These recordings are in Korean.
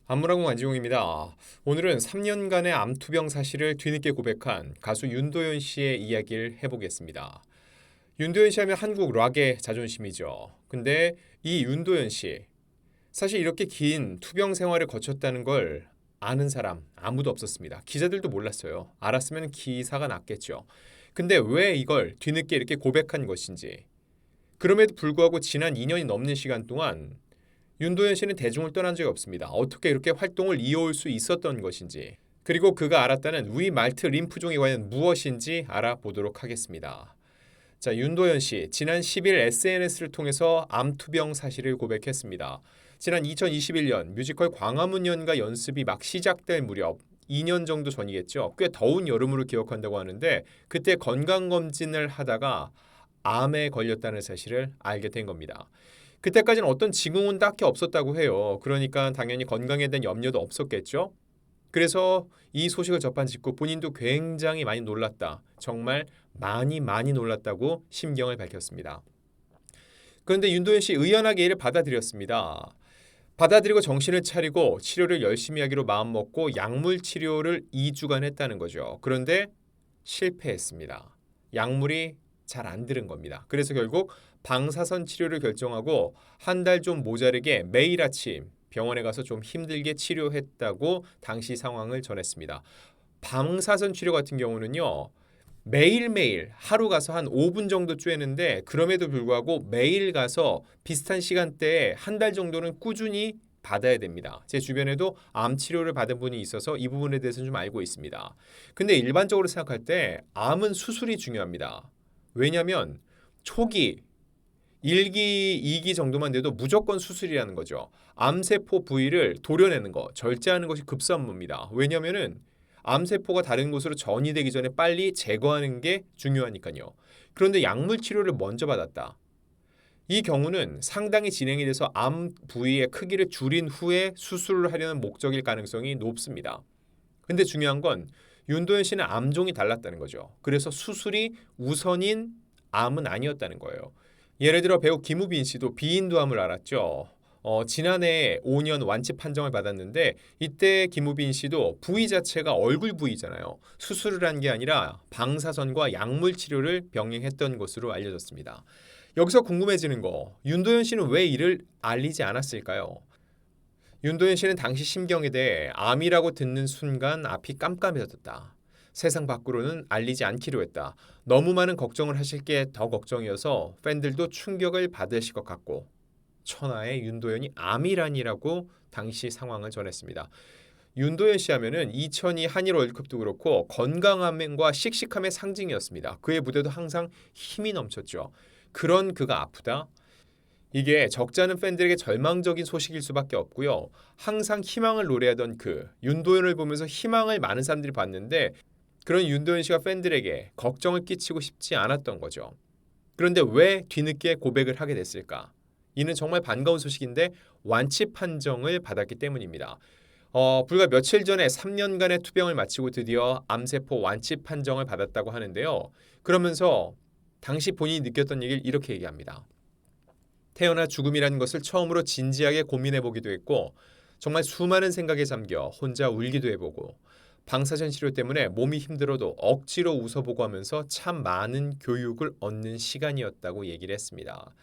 안무라공 안지용입니다. 오늘은 3년간의 암투병 사실을 뒤늦게 고백한 가수 윤도현 씨의 이야기를 해보겠습니다. 윤도현 씨 하면 한국 락의 자존심이죠. 근데 이 윤도현 씨, 사실 이렇게 긴 투병 생활을 거쳤다는 걸 아는 사람 아무도 없었습니다. 기자들도 몰랐어요. 알았으면 기사가 났겠죠. 근데 왜 이걸 뒤늦게 이렇게 고백한 것인지, 그럼에도 불구하고 지난 2년이 넘는 시간 동안 윤도현 씨는 대중을 떠난 적이 없습니다. 어떻게 이렇게 활동을 이어올 수 있었던 것인지, 그리고 그가 알았다는 위 말트 림프종이 과연 무엇인지 알아보도록 하겠습니다. 자, 윤도현 씨 지난 10일 SNS를 통해서 암투병 사실을 고백했습니다. 지난 2021년 뮤지컬 광화문 연가 연습이 막 시작될 무렵 2년 정도 전이겠죠. 꽤 더운 여름으로 기억한다고 하는데 그때 건강검진을 하다가 암에 걸렸다는 사실을 알게 된 겁니다. 그때까지는 어떤 징후는 딱히 없었다고 해요. 그러니까 당연히 건강에 대한 염려도 없었겠죠. 그래서 이 소식을 접한 직후 본인도 굉장히 많이 놀랐다. 정말 많이 놀랐다고 심경을 밝혔습니다. 그런데 윤도현 씨 의연하게 이를 받아들였습니다. 받아들이고 정신을 차리고 치료를 열심히 하기로 마음먹고 약물 치료를 2주간 했다는 거죠. 그런데 실패했습니다. 약물이 잘 안 들은 겁니다. 그래서 결국 방사선 치료를 결정하고 한 달 좀 모자르게 매일 아침 병원에 가서 좀 힘들게 치료했다고 당시 상황을 전했습니다. 방사선 치료 같은 경우는요. 매일매일 하루 가서 한 5분 정도 쬐는데 그럼에도 불구하고 매일 가서 비슷한 시간대에 한 달 정도는 꾸준히 받아야 됩니다. 제 주변에도 암 치료를 받은 분이 있어서 이 부분에 대해서는 좀 알고 있습니다. 근데 일반적으로 생각할 때 암은 수술이 중요합니다. 왜냐하면 초기 1기, 2기 정도만 돼도 무조건 수술이라는 거죠. 암세포 부위를 도려내는 거, 절제하는 것이 급선무입니다. 왜냐하면은 암세포가 다른 곳으로 전이되기 전에 빨리 제거하는 게 중요하니까요. 그런데 약물 치료를 먼저 받았다. 이 경우는 상당히 진행이 돼서 암 부위의 크기를 줄인 후에 수술을 하려는 목적일 가능성이 높습니다. 근데 중요한 건 윤도현 씨는 암종이 달랐다는 거죠. 그래서 수술이 우선인 암은 아니었다는 거예요. 예를 들어 배우 김우빈 씨도 비인두암을 앓았죠. 지난해 5년 완치 판정을 받았는데 이때 김우빈 씨도 부위 자체가 얼굴 부위잖아요. 수술을 한 게 아니라 방사선과 약물 치료를 병행했던 것으로 알려졌습니다. 여기서 궁금해지는 거, 윤도현 씨는 왜 이를 알리지 않았을까요? 윤도현 씨는 당시 심경에 대해 암이라고 듣는 순간 앞이 깜깜해졌다. 세상 밖으로는 알리지 않기로 했다. 너무 많은 걱정을 하실 게 더 걱정이어서 팬들도 충격을 받으실 것 같고 천하의 윤도현이 암이라니라고 당시 상황을 전했습니다. 윤도현 씨 하면은 2002 한일 월드컵도 그렇고 건강함과 씩씩함의 상징이었습니다. 그의 무대도 항상 힘이 넘쳤죠. 그런 그가 아프다? 이게 적지 않은 팬들에게 절망적인 소식일 수밖에 없고요. 항상 희망을 노래하던 그 윤도현을 보면서 희망을 많은 사람들이 봤는데 그런 윤도현 씨가 팬들에게 걱정을 끼치고 싶지 않았던 거죠. 그런데 왜 뒤늦게 고백을 하게 됐을까? 이는 정말 반가운 소식인데 완치 판정을 받았기 때문입니다. 불과 며칠 전에 3년간의 투병을 마치고 드디어 암세포 완치 판정을 받았다고 하는데요. 그러면서 당시 본인이 느꼈던 얘기를 이렇게 얘기합니다. 태어나 죽음이라는 것을 처음으로 진지하게 고민해보기도 했고 정말 수많은 생각에 잠겨 혼자 울기도 해보고 방사선 치료 때문에 몸이 힘들어도 억지로 웃어보고 하면서 참 많은 교육을 얻는 시간이었다고 얘기를 했습니다.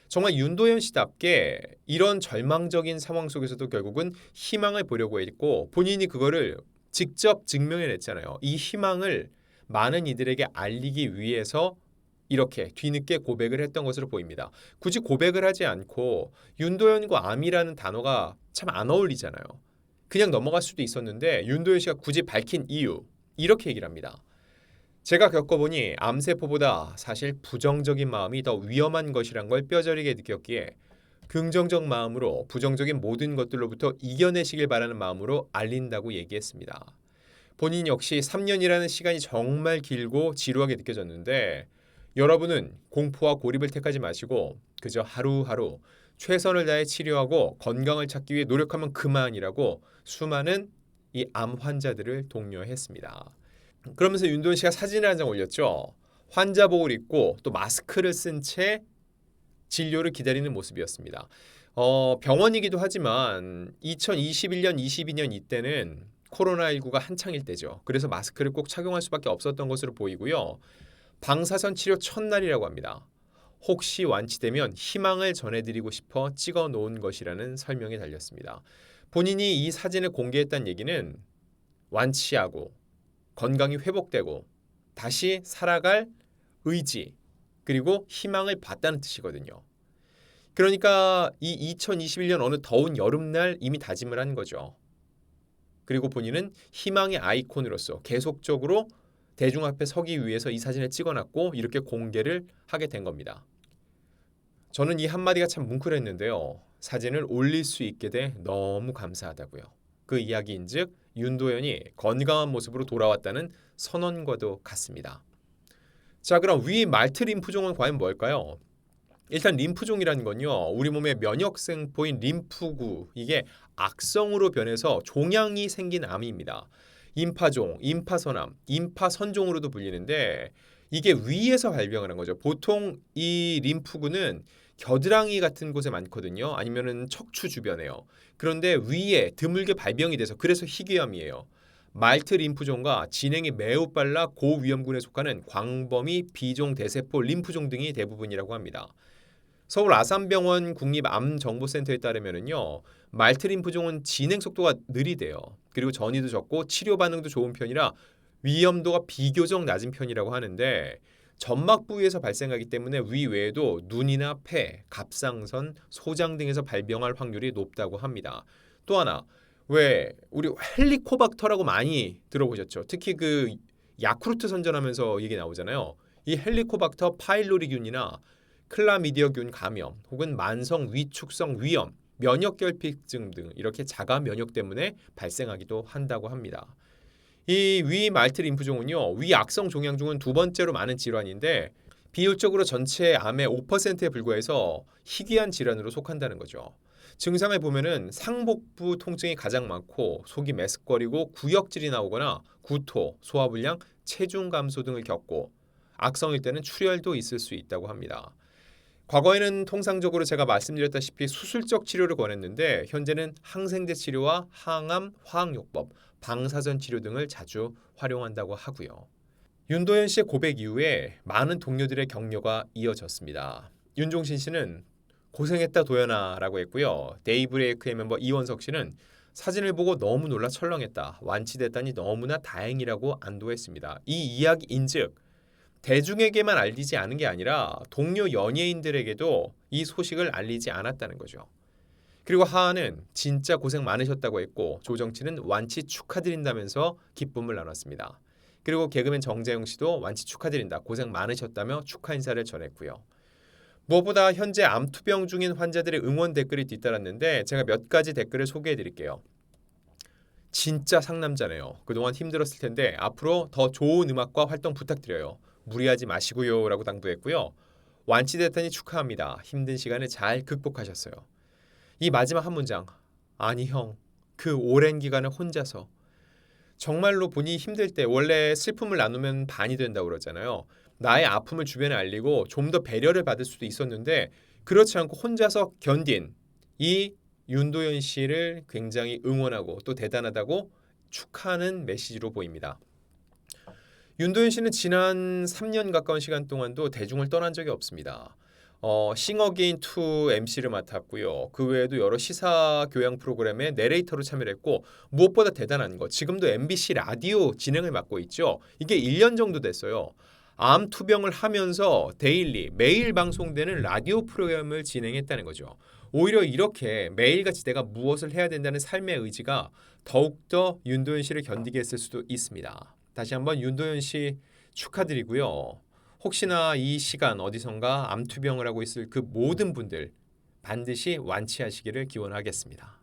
정말 윤도현 씨답게 이런 절망적인 상황 속에서도 결국은 희망을 보려고 했고 본인이 그거를 직접 증명해냈잖아요. 이 희망을 많은 이들에게 알리기 위해서 이렇게 뒤늦게 고백을 했던 것으로 보입니다. 굳이 고백을 하지 않고 윤도현과 암이라는 단어가 참 안 어울리잖아요. 그냥 넘어갈 수도 있었는데 윤도현 씨가 굳이 밝힌 이유 이렇게 얘기를 합니다. 제가 겪어보니 암세포보다 사실 부정적인 마음이 더 위험한 것이란 걸 뼈저리게 느꼈기에 긍정적 마음으로 부정적인 모든 것들로부터 이겨내시길 바라는 마음으로 알린다고 얘기했습니다. 본인 역시 3년이라는 시간이 정말 길고 지루하게 느껴졌는데 여러분은 공포와 고립을 택하지 마시고 그저 하루하루 최선을 다해 치료하고 건강을 찾기 위해 노력하면 그만이라고 수많은 이 암 환자들을 독려했습니다. 그러면서 윤도현 씨가 사진을 한 장 올렸죠. 환자복을 입고 또 마스크를 쓴 채 진료를 기다리는 모습이었습니다. 병원이기도 하지만 2021년, 22년 이때는 코로나19가 한창일 때죠. 그래서 마스크를 꼭 착용할 수밖에 없었던 것으로 보이고요. 방사선 치료 첫날이라고 합니다. 혹시 완치되면 희망을 전해드리고 싶어 찍어 놓은 것이라는 설명이 달렸습니다. 본인이 이 사진을 공개했다는 얘기는 완치하고 건강이 회복되고 다시 살아갈 의지 그리고 희망을 봤다는 뜻이거든요. 그러니까 이 2021년 어느 더운 여름날 이미 다짐을 한 거죠. 그리고 본인은 희망의 아이콘으로서 계속적으로 대중 앞에 서기 위해서 이 사진을 찍어놨고 이렇게 공개를 하게 된 겁니다. 저는 이 한마디가 참 뭉클했는데요. 사진을 올릴 수 있게 돼 너무 감사하다고요. 그 이야기인즉 윤도현이 건강한 모습으로 돌아왔다는 선언과도 같습니다. 자, 그럼 위 말트 림프종은 과연 뭘까요? 일단 림프종이라는 건요. 우리 몸의 면역세포인 림프구 이게 악성으로 변해서 종양이 생긴 암입니다. 임파종, 임파선암, 임파선종으로도 불리는데 이게 위에서 발병을 한 거죠. 보통 이 림프구는 겨드랑이 같은 곳에 많거든요. 아니면은 척추 주변에요. 그런데 위에 드물게 발병이 돼서 그래서 희귀암이에요. 말트 림프종과 진행이 매우 빨라 고위험군에 속하는 광범위 비종 대세포 림프종 등이 대부분이라고 합니다. 서울 아산병원 국립암정보센터에 따르면은요. 말트 림프종은 진행 속도가 느리대요. 그리고 전이도 적고 치료 반응도 좋은 편이라 위험도가 비교적 낮은 편이라고 하는데 점막 부위에서 발생하기 때문에 위 외에도 눈이나 폐, 갑상선, 소장 등에서 발병할 확률이 높다고 합니다. 또 하나 왜 우리 헬리코박터라고 많이 들어보셨죠? 특히 그 야쿠르트 선전하면서 얘기 나오잖아요. 이 헬리코박터 파일로리균이나 클라미디어균 감염 혹은 만성 위축성 위염, 면역결핍증 등 이렇게 자가 면역 때문에 발생하기도 한다고 합니다. 이 위 말트 림프종은요. 위 악성 종양 중은 두 번째로 많은 질환인데 비율적으로 전체 암의 5%에 불과해서 희귀한 질환으로 속한다는 거죠. 증상을 보면은 상복부 통증이 가장 많고 속이 메스꺼리고 구역질이 나오거나 구토, 소화불량, 체중 감소 등을 겪고 악성일 때는 출혈도 있을 수 있다고 합니다. 과거에는 통상적으로 제가 말씀드렸다시피 수술적 치료를 권했는데 현재는 항생제 치료와 항암, 화학요법, 방사선 치료 등을 자주 활용한다고 하고요. 윤도현 씨의 고백 이후에 많은 동료들의 격려가 이어졌습니다. 윤종신 씨는 고생했다 도연아라고 했고요. 데이브레이크의 멤버 이원석 씨는 사진을 보고 너무 놀라 철렁했다. 완치됐다니 너무나 다행이라고 안도했습니다. 이 이야기인즉 대중에게만 알리지 않은 게 아니라 동료 연예인들에게도 이 소식을 알리지 않았다는 거죠. 그리고 하하는 진짜 고생 많으셨다고 했고 조정치는 완치 축하드린다면서 기쁨을 나눴습니다. 그리고 개그맨 정재영 씨도 완치 축하드린다. 고생 많으셨다며 축하 인사를 전했고요. 무엇보다 현재 암투병 중인 환자들의 응원 댓글이 뒤따랐는데 제가 몇 가지 댓글을 소개해 드릴게요. 진짜 상남자네요. 그동안 힘들었을 텐데 앞으로 더 좋은 음악과 활동 부탁드려요. 무리하지 마시고요 라고 당부했고요. 완치됐다니 축하합니다. 힘든 시간을 잘 극복하셨어요. 이 마지막 한 문장. 아니 형, 그 오랜 기간을 혼자서. 정말로 본인이 힘들 때 원래 슬픔을 나누면 반이 된다고 그러잖아요. 나의 아픔을 주변에 알리고 좀 더 배려를 받을 수도 있었는데 그렇지 않고 혼자서 견딘 이 윤도현 씨를 굉장히 응원하고 또 대단하다고 축하하는 메시지로 보입니다. 윤도현 씨는 지난 3년 가까운 시간 동안도 대중을 떠난 적이 없습니다. 싱어게인 2 MC를 맡았고요. 그 외에도 여러 시사 교양 프로그램에 내레이터로 참여를 했고 무엇보다 대단한 거 지금도 MBC 라디오 진행을 맡고 있죠. 이게 1년 정도 됐어요. 암 투병을 하면서 데일리 매일 방송되는 라디오 프로그램을 진행했다는 거죠. 오히려 이렇게 매일같이 내가 무엇을 해야 된다는 삶의 의지가 더욱더 윤도현 씨를 견디게 했을 수도 있습니다. 다시 한번 윤도현 씨 축하드리고요. 혹시나 이 시간 어디선가 암투병을 하고 있을 그 모든 분들 반드시 완치하시기를 기원하겠습니다.